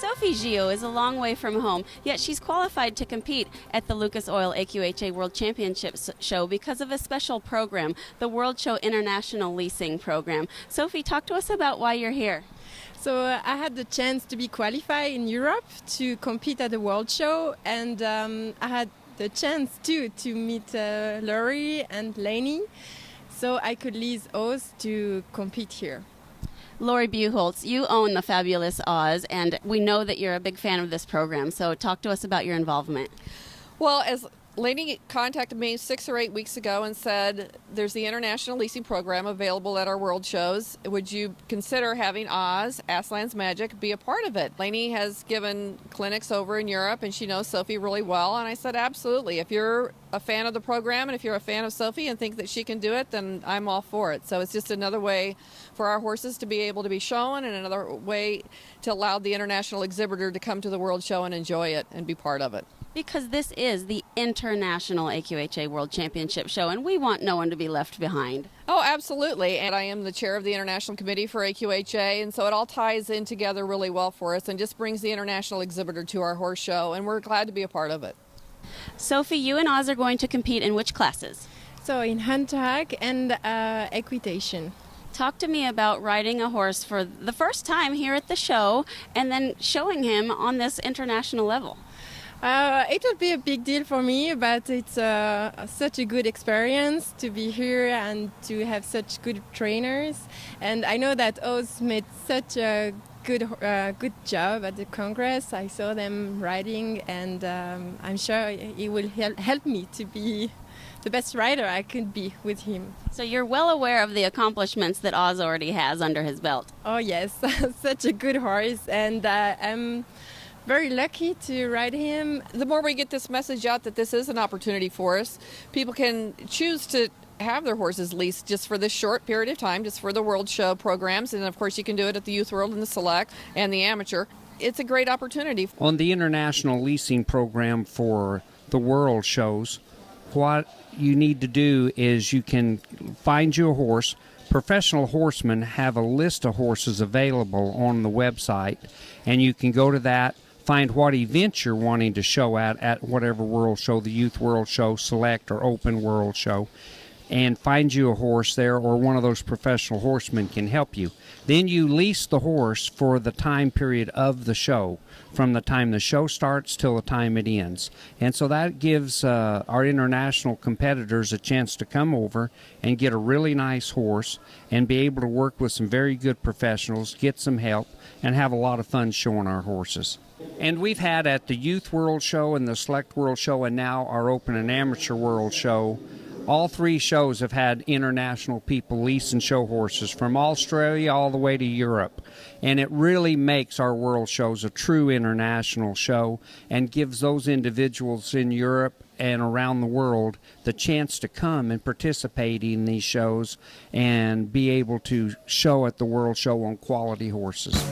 Sophie Gillioz is a long way from home, yet she's qualified to compete at the Lucas Oil AQHA World Championships show because of a special program, the World Show International Leasing Program. Sophie, talk to us about why you're here. So I had the chance to be qualified in Europe to compete at the World Show, and I had the chance too to meet Lainie and Lainie, so I could lease Oz to compete here. Bucholz, you own the fabulous Oz, and we know that you're a big fan of this program, so talk to us about your involvement. Well, as Lainie contacted me 6 or 8 weeks ago and said, there's the international leasing program available at our world shows. Would you consider having Oz, Aslands Magic, be a part of it? Lainie has given clinics over in Europe, and she knows Sophie really well. And I said, absolutely. If you're a fan of the program and if you're a fan of Sophie and think that she can do it, then I'm all for it. So it's just another way for our horses to be able to be shown and another way to allow the international exhibitor to come to the world show and enjoy it and be part of it. Because this is the International AQHA World Championship show, and we want no one to be left behind. Oh, absolutely. And I am the chair of the International Committee for AQHA, and so it all ties in together really well for us and just brings the international exhibitor to our horse show, and we're glad to be a part of it. Sophie, you and Oz are going to compete in which classes? So in hand tag and equitation. Talk to me about riding a horse for the first time here at the show and then showing him on this international level. It would be a big deal for me, but it's such a good experience to be here and to have such good trainers. And I know that Oz made such a good job at the Congress. I saw them riding, and I'm sure he will help me to be the best rider I could be with him. So you're well aware of the accomplishments that Oz already has under his belt. Oh yes, such a good horse, and I'm very lucky to ride him. The more we get this message out that this is an opportunity for us, people can choose to have their horses leased just for this short period of time, just for the World Show programs. And of course you can do it at the Youth World and the Select and the Amateur. It's a great opportunity. On the international leasing program for the World Shows, what you need to do is you can find you a horse. Professional horsemen have a list of horses available on the website, and you can go to that, find what event you're wanting to show at whatever world show, the Youth World Show, Select, or Open World Show, and find you a horse there, or one of those professional horsemen can help you. Then you lease the horse for the time period of the show, from the time the show starts till the time it ends. And so that gives our international competitors a chance to come over and get a really nice horse and be able to work with some very good professionals, get some help, and have a lot of fun showing our horses. And we've had at the Youth World Show and the Select World Show and now our Open and Amateur World Show, all three shows have had international people lease and show horses from Australia all the way to Europe. And it really makes our world shows a true international show and gives those individuals in Europe and around the world the chance to come and participate in these shows and be able to show at the world show on quality horses.